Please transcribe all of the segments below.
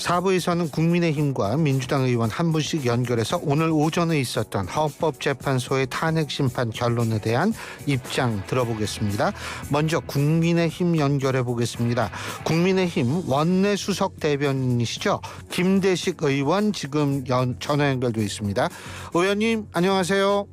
4부에서는 국민의힘과 민주당 의원 한 분씩 연결해서 오늘 오전에 있었던 헌법재판소의 탄핵 심판 결론에 대한 입장 들어보겠습니다. 먼저 국민의힘 연결해 보겠습니다. 국민의힘 원내 수석 대변인이시죠? 김대식 의원 지금 전화 연결돼 있습니다. 의원님 안녕하세요.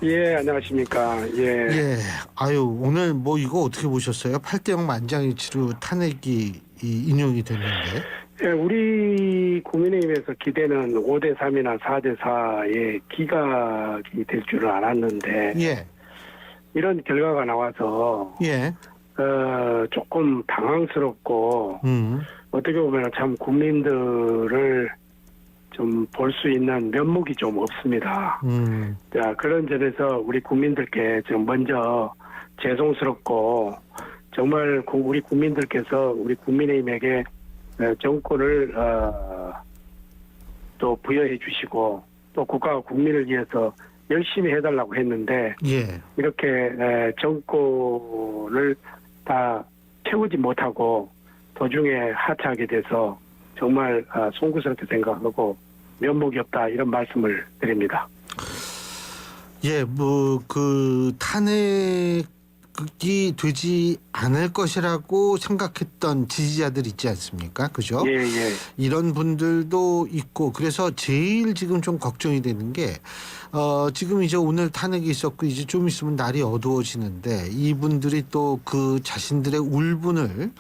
예, 안녕하십니까. 예. 아유, 오늘 뭐 이거 어떻게 보셨어요? 8대0 만장일치로 탄핵이 인용이 됐는데. 예, 우리 국민의힘에서 기대는 5대3이나 4대4의 기각이 될 줄은 알았는데. 예. 이런 결과가 나와서. 예. 조금 당황스럽고. 어떻게 보면 참 국민들을 좀 볼 수 있는 면목이 좀 없습니다. 자, 그런 점에서 우리 국민들께 좀 먼저 죄송스럽고 정말 우리 국민들께서 우리 국민의힘에게 정권을 또 부여해 주시고 또 국가와 국민을 위해서 열심히 해달라고 했는데 이렇게 정권을 다 채우지 못하고 도중에 하차하게 돼서 정말 송구스럽게 생각하고 면목이 없다 이런 말씀을 드립니다. 예, 뭐 그 탄핵이 되지 않을 것이라고 생각했던 지지자들 있지 않습니까? 그죠? 예. 이런 분들도 있고 그래서 제일 지금 좀 걱정이 되는 게 지금 이제 오늘 탄핵이 있었고 이제 좀 있으면 날이 어두워지는데 이분들이 또 그 자신들의 울분을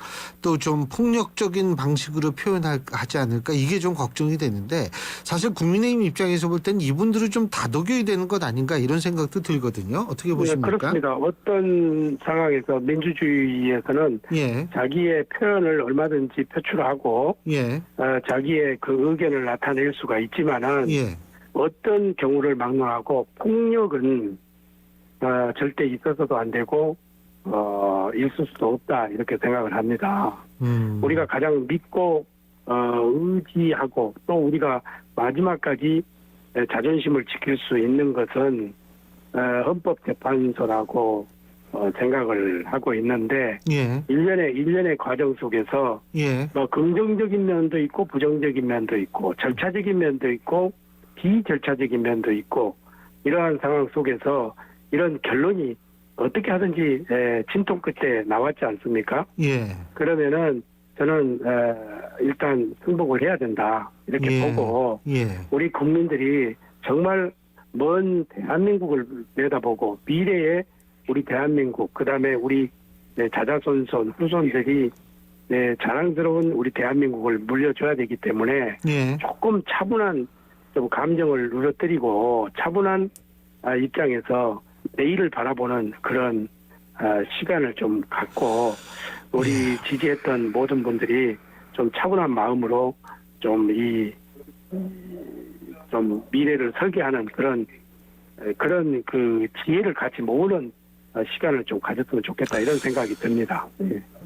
또 좀 폭력적인 방식으로 표현하지 않을까 이게 좀 걱정이 되는데 사실 국민의힘 입장에서 볼 땐 이분들을 좀 다독여야 되는 것 아닌가 이런 생각도 들거든요. 어떻게 보십니까? 네, 그렇습니다. 어떤 상황에서 민주주의에서는 자기의 표현을 얼마든지 표출하고 자기의 그 의견을 나타낼 수가 있지만은 어떤 경우를 막론하고 폭력은 절대 있어서도 안 되고 있을 수도 없다 이렇게 생각을 합니다. 우리가 가장 믿고 의지하고 또 우리가 마지막까지 자존심을 지킬 수 있는 것은 헌법재판소라고 생각을 하고 있는데 일련의 과정 속에서 긍정적인 면도 있고 부정적인 면도 있고 절차적인 면도 있고 비절차적인 면도 있고 이러한 상황 속에서 이런 결론이 어떻게 하든지 진통 끝에 나왔지 않습니까? 그러면은 저는 일단 승복을 해야 된다 이렇게 보고 우리 국민들이 정말 먼 대한민국을 내다보고 미래의 우리 대한민국 그다음에 우리 자자손손 후손들이 자랑스러운 우리 대한민국을 물려줘야 되기 때문에 조금 차분한 좀 감정을 누려뜨리고 차분한 입장에서 내일을 바라보는 그런 시간을 좀 갖고 우리 지지했던 모든 분들이 좀 차분한 마음으로 좀 미래를 설계하는 그런 그 지혜를 같이 모으는 시간을 좀 가졌으면 좋겠다 이런 생각이 듭니다.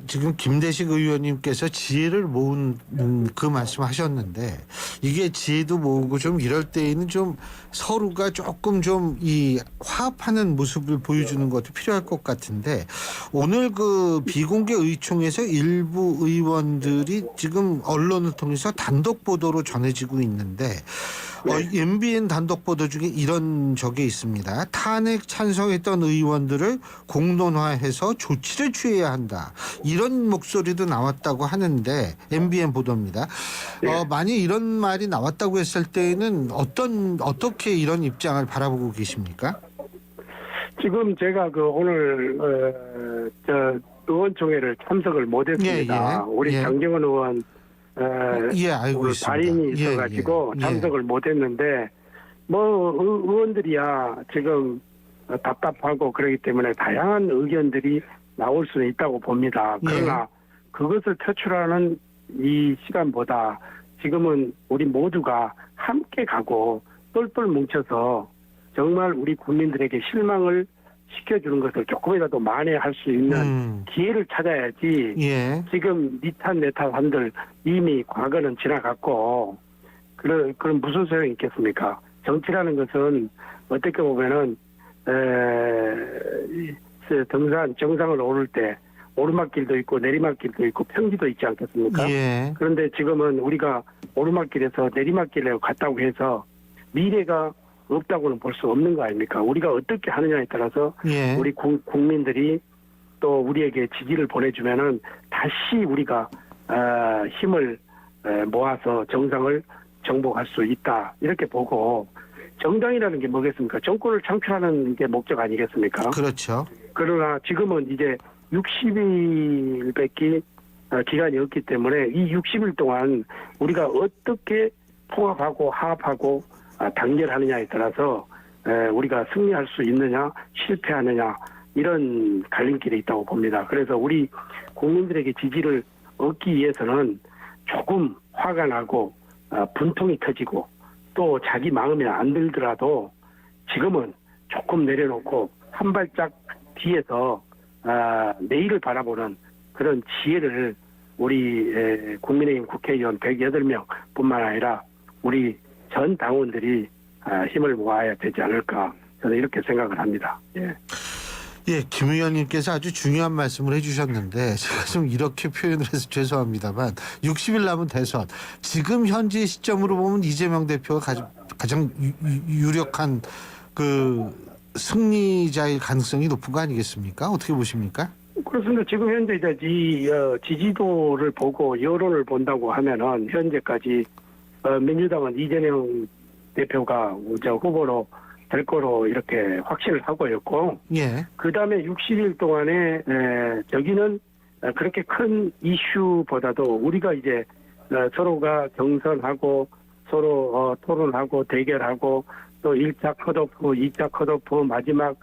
지금 김대식 의원님께서 지혜를 모으는 그 말씀하셨는데 이게 지혜도 모으고 좀 이럴 때에는 좀 서로가 조금 좀 이 화합하는 모습을 보여주는 것도 필요할 것 같은데 오늘 그 비공개 의총에서 일부 의원들이 지금 언론을 통해서 단독 보도로 전해지고 있는데 MBN 단독 보도 중에 이런 적이 있습니다. 탄핵 찬성했던 의원들을 공론화해서 조치를 취해야 한다. 이런 목소리도 나왔다고 하는데 MBN 보도입니다. 만약 이런 말이 나왔다고 했을 때는 어떻게 이런 입장을 바라보고 계십니까? 지금 제가 오늘 의원총회를 참석을 못했습니다. 우리 장경원 의원 알고 있습니다. 발인이 있어가지고 참석을 못했는데 의원들이야 지금 답답하고 그러기 때문에 다양한 의견들이 나올 수는 있다고 봅니다. 그러나 그것을 표출하는 이 시간보다 지금은 우리 모두가 함께 가고 똘똘 뭉쳐서 정말 우리 국민들에게 실망을 시켜주는 것을 조금이라도 만회할 수 있는 기회를 찾아야지 지금 니탓 내탓 한들 이미 과거는 지나갔고 그런 무슨 소용이 있겠습니까? 정치라는 것은 어떻게 보면은 정상을 오를 때 오르막길도 있고 내리막길도 있고 평지도 있지 않겠습니까? 예. 그런데 지금은 우리가 오르막길에서 내리막길에 갔다고 해서 미래가 없다고는 볼 수 없는 거 아닙니까? 우리가 어떻게 하느냐에 따라서 예. 우리 국민들이 또 우리에게 지지를 보내주면은 다시 우리가 힘을 모아서 정상을 정복할 수 있다 이렇게 보고 정당이라는 게 뭐겠습니까? 정권을 창출하는 게 목적 아니겠습니까? 그렇죠. 그러나 지금은 이제 60일밖에 기간이 없기 때문에 이 60일 동안 우리가 어떻게 통합하고 화합하고 단결하느냐에 따라서 우리가 승리할 수 있느냐 실패하느냐 이런 갈림길에 있다고 봅니다. 그래서 우리 국민들에게 지지를 얻기 위해서는 조금 화가 나고 분통이 터지고 또 자기 마음에 안 들더라도 지금은 조금 내려놓고 한 발짝 뒤에서 내일을 바라보는 그런 지혜를 우리 국민의힘 국회의원 108명 뿐만 아니라 우리 전 당원들이 힘을 모아야 되지 않을까 저는 이렇게 생각을 합니다. 예. 예, 김 의원님께서 아주 중요한 말씀을 해주셨는데 제가 좀 이렇게 표현을 해서 죄송합니다만 60일 남은 대선 지금 현재 시점으로 보면 이재명 대표가 가장 유력한 그 승리자일 가능성이 높은 거 아니겠습니까? 어떻게 보십니까? 그렇습니다. 지금 현재 이제 이 지지도를 보고 여론을 본다고 하면은 현재까지 민주당은 이재명 대표가 후보로 될 거로 이렇게 확신을 하고 있고, 예. 그 다음에 60일 동안에 저기는 그렇게 큰 이슈보다도 우리가 이제 서로가 경선하고 서로 토론하고 대결하고 또 1차 컷오프, 2차 컷오프 마지막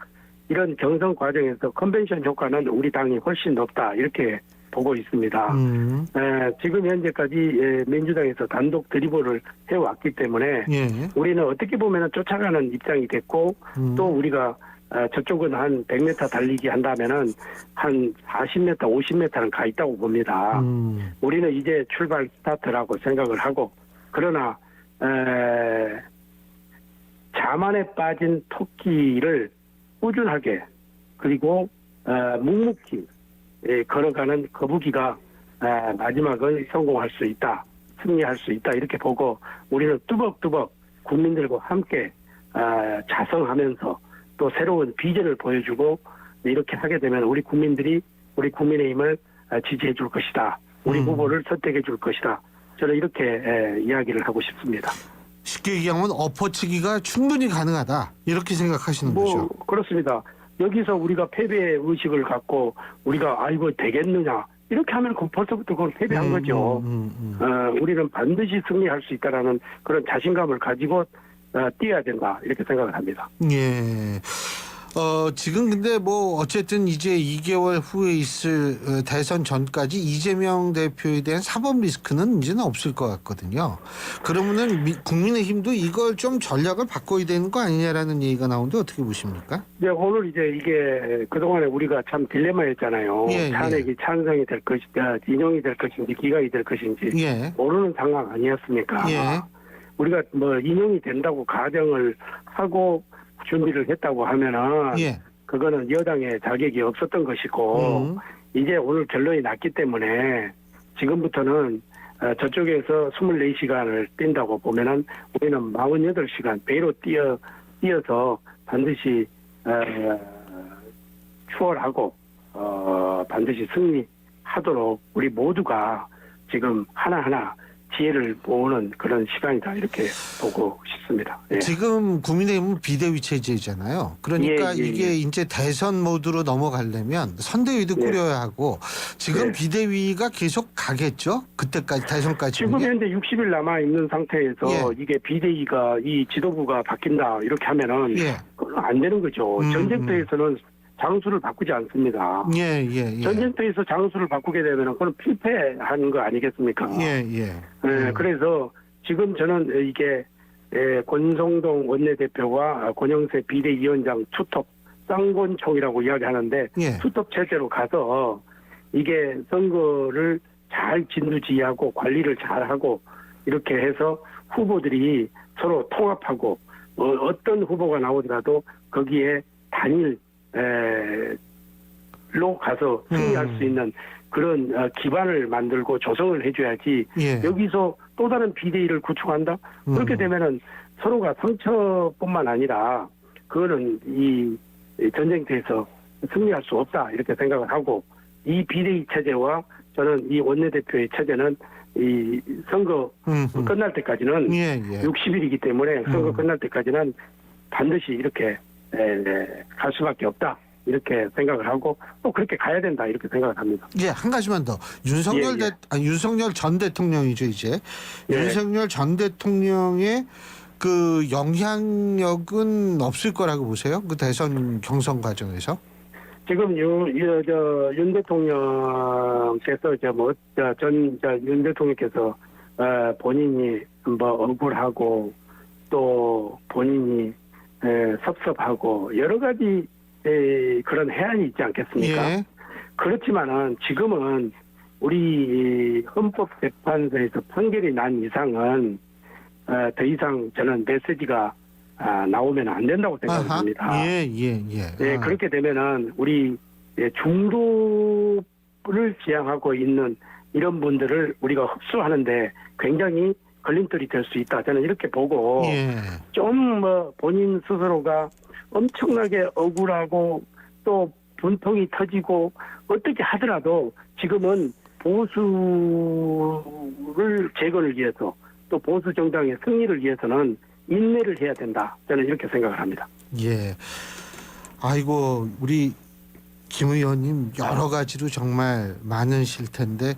이런 경선 과정에서 컨벤션 효과는 우리 당이 훨씬 높다 이렇게 보고 있습니다. 지금 현재까지 민주당에서 단독 드리블을 해왔기 때문에 예. 우리는 어떻게 보면 쫓아가는 입장이 됐고 또 우리가 저쪽은 한 100m 달리기 한다면은 한 40m, 50m는 가 있다고 봅니다. 우리는 이제 출발 스타트라고 생각을 하고 그러나 자만에 빠진 토끼를 꾸준하게 그리고 묵묵히 걸어가는 거북이가 마지막은 성공할 수 있다, 승리할 수 있다 이렇게 보고 우리는 뚜벅뚜벅 국민들과 함께 자성하면서 또 새로운 비전을 보여주고 이렇게 하게 되면 우리 국민들이 우리 국민의힘을 지지해 줄 것이다. 우리 후보를 선택해 줄 것이다. 저는 이렇게 이야기를 하고 싶습니다. 쉽게 얘기하면 엎어치기가 충분히 가능하다 이렇게 생각하시는 거죠. 그렇습니다. 여기서 우리가 패배 의식을 갖고 우리가 아이고 되겠느냐 이렇게 하면 벌써부터 그건 패배한 거죠. 우리는 반드시 승리할 수 있다라는 그런 자신감을 가지고 뛰어야 된다 이렇게 생각을 합니다. 예. 지금 근데 뭐 어쨌든 이제 2개월 후에 있을 대선 전까지 이재명 대표에 대한 사법 리스크는 이제는 없을 것 같거든요. 그러면은 국민의힘도 이걸 좀 전략을 바꿔야 되는 거 아니냐라는 얘기가 나오는데 어떻게 보십니까? 네, 오늘 이제 이게 그동안에 우리가 참 딜레마였잖아요. 예, 탄핵이 찬성이 될 것이다, 인용이 될 것인지 기각이 될 것인지 예. 모르는 상황 아니었습니까? 예. 우리가 뭐 인용이 된다고 가정을 하고 준비를 했다고 하면은 예. 그거는 여당의 자격이 없었던 것이고 이제 오늘 결론이 났기 때문에 지금부터는 저쪽에서 24시간을 뛴다고 보면은 우리는 48시간 배로 뛰어서 반드시 추월하고 반드시 승리하도록 우리 모두가 지금 하나하나 지혜를 모으는 그런 시간이다 이렇게 보고 싶습니다. 예. 지금 국민의힘은 비대위 체제잖아요. 그러니까 예. 이게 이제 대선 모드로 넘어가려면 선대위도 꾸려야 하고 지금 예. 비대위가 계속 가겠죠? 그때까지 대선까지. 지금 현재 60일 남아 있는 상태에서 예. 이게 비대위가 이 지도부가 바뀐다 이렇게 하면은 예. 그건 안 되는 거죠. 전쟁터에서는 장수를 바꾸지 않습니다. 예. 전쟁터에서 장수를 바꾸게 되면 그건 필패하는 거 아니겠습니까? 예. 그래서 지금 저는 이게 권성동 원내대표와 권영세 비대위원장 투톱 쌍권총이라고 이야기하는데 예. 투톱 체제로 가서 이게 선거를 잘 진두지휘하고 관리를 잘하고 이렇게 해서 후보들이 서로 통합하고 어떤 후보가 나오더라도 거기에 단일 로 가서 승리할 수 있는 그런 기반을 만들고 조성을 해줘야지 예. 여기서 또 다른 비대위를 구축한다? 그렇게 되면은 서로가 상처뿐만 아니라 그거는 이 전쟁터에서 승리할 수 없다 이렇게 생각을 하고 이 비대위 체제와 저는 이 원내대표의 체제는 이 선거 끝날 때까지는 예, 예. 60일이기 때문에 선거 끝날 때까지는 반드시 이렇게 갈 수밖에 없다. 이렇게 생각을 하고 또 그렇게 가야 된다 이렇게 생각을 합니다. 예, 한 가지만 더. 윤석열 예, 예. 윤석열 전 대통령이죠, 이제. 예. 윤석열 전 대통령의 그 영향력은 없을 거라고 보세요? 그 대선 경선 과정에서? 지금 윤 대통령께서 윤 대통령께서 본인이 뭐 억울하고 또 본인이 섭섭하고 여러 가지 그런 해안이 있지 않겠습니까? 예. 그렇지만은 지금은 우리 헌법재판소에서 판결이 난 이상은 더 이상 저는 메시지가 나오면 안 된다고 생각합니다. 예. 네, 그렇게 되면은 우리 중도를 지향하고 있는 이런 분들을 우리가 흡수하는데 굉장히 걸림돌이 될 수 있다. 저는 이렇게 보고 예. 좀 뭐 본인 스스로가 엄청나게 억울하고 또 분통이 터지고 어떻게 하더라도 지금은 보수를 재건을 위해서 또 보수 정당의 승리를 위해서는 인내를 해야 된다. 저는 이렇게 생각을 합니다. 예. 아이고, 우리 김 의원님 여러 가지로 정말 많으실 텐데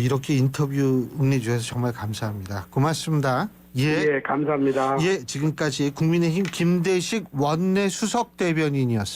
이렇게 인터뷰 응해주셔서 정말 감사합니다. 고맙습니다. 예. 예, 감사합니다. 예, 지금까지 국민의힘 김대식 원내 수석 대변인이었습니다.